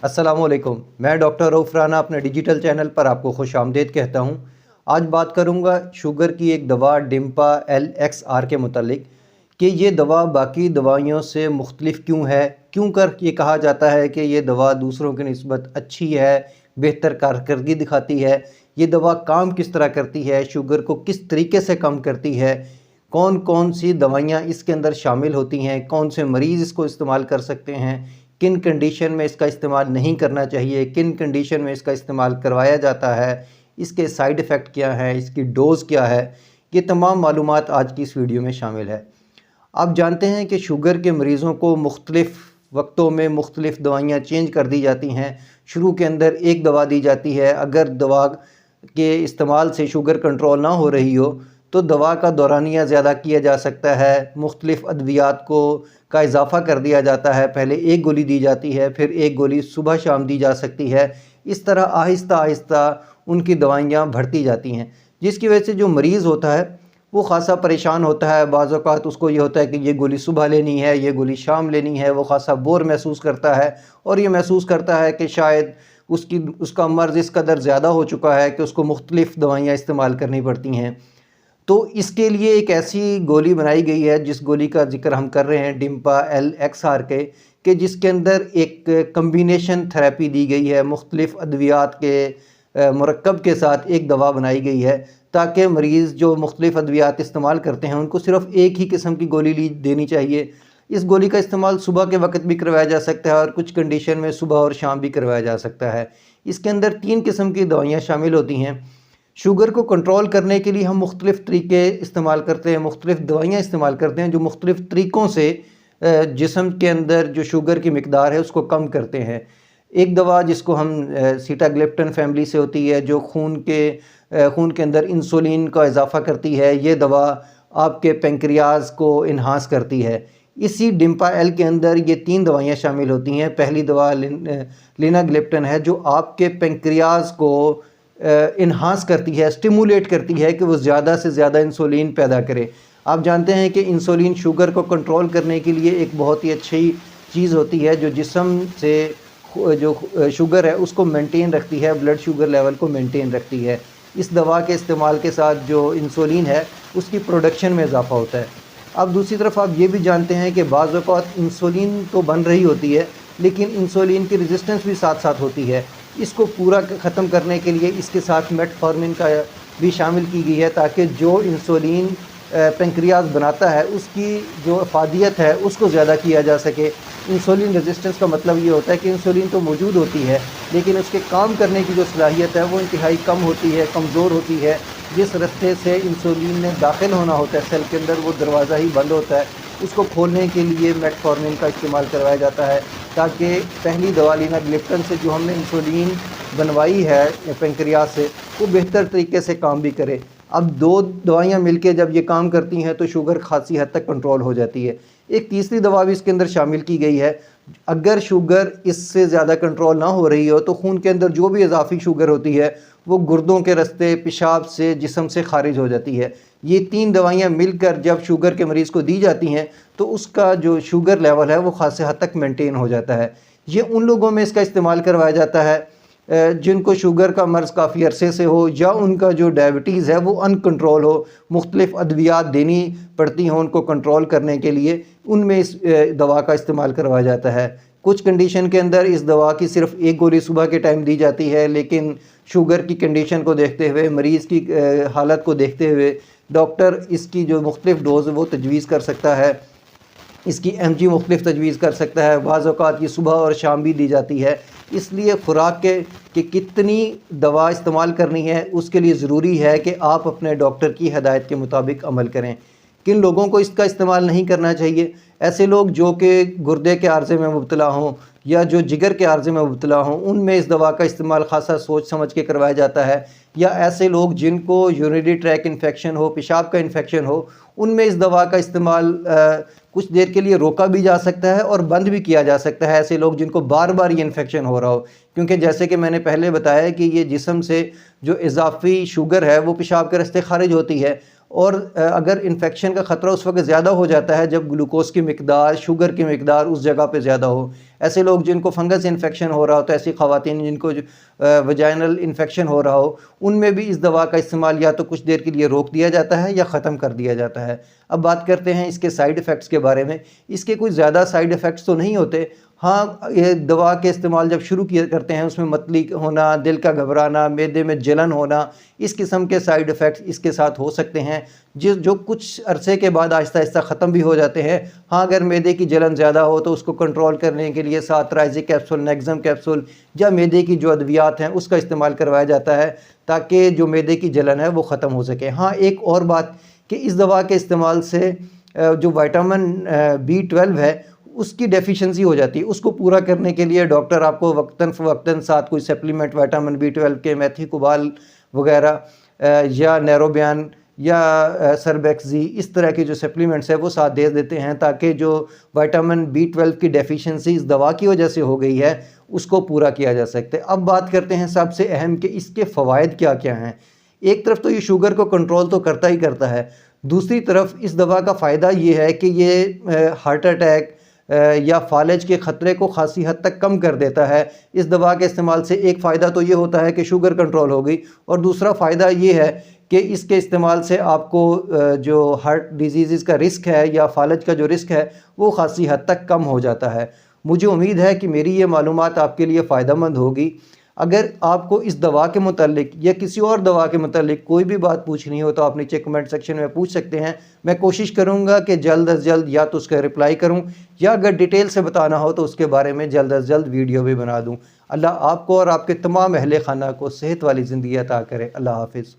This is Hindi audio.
अस्सलामुअलैकुम। मैं डॉक्टर रऊफ़ राना अपने डिजिटल चैनल पर आपको खुशामदीद कहता हूँ। आज बात करूँगा शुगर की एक दवा डिम्पा LXR के मुतालिक कि ये दवा बाकी दवाइयों से मुख्तलिफ क्यों है, क्यों कर ये कहा जाता है कि ये दवा दूसरों की निस्बत अच्छी है, बेहतर कारकर्दगी दिखाती है। ये दवा काम किस तरह करती है, शुगर को किस तरीके से कम करती है, कौन कौन सी दवाइयाँ इसके अंदर शामिल होती हैं, कौन से मरीज़ इसको इस्तेमाल कर सकते हैं, किन कंडीशन में इसका इस्तेमाल नहीं करना चाहिए, किन कंडीशन में इसका इस्तेमाल करवाया जाता है, इसके साइड इफ़ेक्ट क्या हैं, इसकी डोज़ क्या है, ये तमाम मालूमात आज की इस वीडियो में शामिल है। आप जानते हैं कि शुगर के मरीज़ों को मुख्तलिफ़ वक्तों में मुख्तलिफ़ दवाइयाँ चेंज कर दी जाती हैं। शुरू के अंदर एक दवा दी जाती है, अगर दवा के इस्तेमाल से शुगर कंट्रोल ना हो रही हो तो दवा का दौरानिया ज़्यादा किया जा सकता है, मुख्तलिफ़ अद्वियात का इजाफ़ा कर दिया जाता है। पहले एक गोली दी जाती है, फिर एक गोली सुबह शाम दी जा सकती है। इस तरह आहिस्ता आहिस्ता उनकी दवाइयाँ बढ़ती जाती हैं, जिसकी वजह से जो मरीज़ होता है वो ख़ासा परेशान होता है। बाज़ औक़ात उसको ये होता है कि ये गोली सुबह लेनी है, ये गोली शाम लेनी है। वो ख़ासा बोर महसूस करता है और ये महसूस करता है कि शायद उसका मर्ज़ इस कदर ज़्यादा हो चुका है कि उसको मुख्तलिफ़ दवाइयाँ इस्तेमाल करनी पड़ती हैं। तो इसके लिए एक ऐसी गोली बनाई गई है, जिस गोली का ज़िक्र हम कर रहे हैं डिम्पा LXR के जिसके अंदर एक कम्बिनेशन थेरेपी दी गई है। मुख्तलिफ़ अद्वियात के मुरक्कब के साथ एक दवा बनाई गई है ताकि मरीज़ जो मुख्तलिफ़ अद्वियात इस्तेमाल करते हैं उनको सिर्फ़ एक ही किस्म की गोली देनी चाहिए। इस गोली का इस्तेमाल सुबह के वक्त भी करवाया जा सकता है और कुछ कंडीशन में सुबह और शाम भी करवाया जा सकता है। इसके अंदर 3 किस्म की दवाइयाँ शामिल होती हैं। शुगर को कंट्रोल करने के लिए हम मुख्तलिफ़ तरीके इस्तेमाल करते हैं, मुख्तलिफ़ दवाइयाँ इस्तेमाल करते हैं जो मुख्तलिफ़ तरीक़ों से जिस्म के अंदर जो शुगर की मिक़दार है उसको कम करते हैं। एक दवा जिसको हम सीटाग्लिप्टन फैमिली से होती है, जो खून के अंदर इंसुलिन का इजाफ़ा करती है। ये दवा आपके पैंक्रियाज़ को इन्हांस करती है। इसी डिम्पा एल के अंदर ये 3 दवाइयाँ शामिल होती हैं। पहली दवा लिनाग्लिप्टन है जो आपके पैंक्रियाज़ को इन्हांस करती है, स्टिमुलेट करती है कि वो ज़्यादा से ज़्यादा इंसुलिन पैदा करे। आप जानते हैं कि इंसुलिन शुगर को कंट्रोल करने के लिए एक बहुत ही अच्छी चीज़ होती है जो जिस्म से जो शुगर है उसको मेंटेन रखती है, ब्लड शुगर लेवल को मेंटेन रखती है। इस दवा के इस्तेमाल के साथ जो इंसुलिन है उसकी प्रोडक्शन में इजाफ़ा होता है। अब दूसरी तरफ आप ये भी जानते हैं कि बाज़ औक़ात इंसुलिन तो बन रही होती है लेकिन इंसुलिन की रेजिस्टेंस भी साथ साथ होती है। इसको पूरा ख़त्म करने के लिए इसके साथ मेटफॉर्मिन का भी शामिल की गई है ताकि जो इंसुलिन पैंक्रियाज़ बनाता है उसकी जो अफादियत है उसको ज़्यादा किया जा सके। इंसुलिन रेजिस्टेंस का मतलब ये होता है कि इंसुलिन तो मौजूद होती है लेकिन उसके काम करने की जो सलाहियत है वो इंतहाई कम होती है, कमज़ोर होती है। जिस रास्ते से इंसुलिन ने दाखिल होना होता है सेल के अंदर वो दरवाज़ा ही बंद होता है। उसको खोलने के लिए मेटफॉर्मिन का इस्तेमाल करवाया जाता है ताकि पहली दवा लिनाग्लिप्टन से जो हमने इंसुलिन बनवाई है पैंक्रियाज़ से वो बेहतर तरीके से काम भी करे। अब 2 दवाइयाँ मिलके जब ये काम करती हैं तो शुगर खासी हद तक कंट्रोल हो जाती है। एक तीसरी दवा भी इसके अंदर शामिल की गई है। अगर शुगर इससे ज़्यादा कंट्रोल ना हो रही हो तो खून के अंदर जो भी इजाफ़ी शुगर होती है वो गुर्दों के रास्ते पेशाब से जिस्म से खारिज हो जाती है। ये 3 दवाइयाँ मिलकर जब शुगर के मरीज़ को दी जाती हैं तो उसका जो शुगर लेवल है वो खासे हद तक मेंटेन हो जाता है। ये उन लोगों में इसका इस्तेमाल करवाया जाता है जिनको शुगर का मर्ज़ काफ़ी अरसे से हो या उनका जो डायबिटीज़ है वो अनकंट्रोल हो, मुख्तलिफ़ अद्वियात देनी पड़ती हों उनको कंट्रोल करने के लिए, उनमें इस दवा का इस्तेमाल करवाया जाता है। कुछ कंडीशन के अंदर इस दवा की सिर्फ़ एक गोली सुबह के टाइम दी जाती है, लेकिन शुगर की कंडीशन को देखते हुए, मरीज़ की हालत को देखते हुए डॉक्टर इसकी जो मुख्तलिफ़ डोज़ वो तजवीज़ कर सकता है, इसकी mg मुख्तलिफ़ तजवीज़ कर सकता है। बाज़ औक़ात ये सुबह और शाम भी दी जाती है। इसलिए ख़ुराक कि कितनी दवा इस्तेमाल करनी है उसके लिए ज़रूरी है कि आप अपने डॉक्टर की हिदायत के मुताबिक अमल करें। किन लोगों को इसका इस्तेमाल नहीं करना चाहिए? ऐसे लोग जो कि गुर्दे के आर्ज़े में मुब्तला हों या जो जिगर के आर्ज़े में मुब्तला हों, उनमें इस दवा का इस्तेमाल ख़ासा सोच समझ के करवाया जाता है। या ऐसे लोग जिनको यूरिनरी ट्रैक इन्फेक्शन हो, पेशाब का इन्फेक्शन हो, उनमें इस दवा का इस्तेमाल कुछ देर के लिए रोका भी जा सकता है और बंद भी किया जा सकता है। ऐसे लोग जिनको बार बार ये इन्फेक्शन हो रहा हो, क्योंकि जैसे कि मैंने पहले बताया कि ये जिस्म से जो इजाफ़ी शुगर है वो पेशाब के रास्ते खारिज होती है और अगर इन्फेक्शन का ख़तरा उस वक्त ज़्यादा हो जाता है जब ग्लूकोज की मिकदार, शुगर की मिकदार उस जगह पे ज़्यादा हो। ऐसे लोग जिनको फंगस इन्फेक्शन हो रहा हो, तो ऐसी ख़वातीन जिनको वजाइनल इन्फेक्शन हो रहा हो, उनमें भी इस दवा का इस्तेमाल या तो कुछ देर के लिए रोक दिया जाता है या ख़त्म कर दिया जाता है। अब बात करते हैं इसके साइड इफ़ेक्ट्स के बारे में। इसके कोई ज़्यादा साइड इफ़ेक्ट्स तो नहीं होते। हाँ, ये दवा के इस्तेमाल जब शुरू किया करते हैं उसमें मतली होना, दिल का घबराना, मैदे में जलन होना, इस किस्म के साइड इफ़ेक्ट्स इसके साथ हो सकते हैं जो कुछ अरसे के बाद आहिस्ता आहिस्ता ख़त्म भी हो जाते हैं। हाँ, अगर मैदे की जलन ज़्यादा हो तो उसको कंट्रोल करने के लिए साथ राइजिक कैप्सूल, नेक्सम कैप्सूल या मैदे की जो अद्वियात हैं उसका इस्तेमाल करवाया जाता है ताकि जो मैदे की जलन है वो ख़त्म हो सके। हाँ, एक और बात कि इस दवा के इस्तेमाल से जो विटामिन B12 है उसकी डेफिशिएंसी हो जाती है। उसको पूरा करने के लिए डॉक्टर आपको वक्तन फ़वक्तन साथ कोई सप्लीमेंट विटामिन B12 के, मेथिकोबाल वगैरह या नैरोबियान या सरबेक्सी, इस तरह के जो सप्लीमेंट्स है वो साथ दे देते हैं ताकि जो विटामिन B12 की डेफिशिएंसी इस दवा की वजह से हो गई है उसको पूरा किया जा सकता है। अब बात करते हैं सबसे अहम कि इसके फ़वाइद क्या क्या हैं। एक तरफ तो ये शुगर को कंट्रोल तो करता ही करता है, दूसरी तरफ इस दवा का फ़ायदा ये है कि ये हार्ट अटैक या फालज के ख़तरे को खासी हद तक कम कर देता है। इस दवा के इस्तेमाल से एक फ़ायदा तो ये होता है कि शुगर कंट्रोल हो गई, और दूसरा फ़ायदा ये है कि इसके इस्तेमाल से आपको जो हार्ट डिजीज़ का रिस्क है या फालज का जो रिस्क है वो खासी हद तक कम हो जाता है। मुझे उम्मीद है कि मेरी ये मालूमात आपके लिए फ़ायदेमंद होगी। अगर आपको इस दवा के मुतालिक या किसी और दवा के मुतालिक कोई भी बात पूछनी हो तो आप नीचे कमेंट सेक्शन में पूछ सकते हैं। मैं कोशिश करूंगा कि जल्द अज़ जल्द या तो उसका रिप्लाई करूं या अगर डिटेल से बताना हो तो उसके बारे में जल्द अज़ जल्द वीडियो भी बना दूं। अल्लाह आपको और आपके तमाम अहले खाना को सेहत वाली ज़िंदगी अता करे। अल्लाह हाफ़िज़।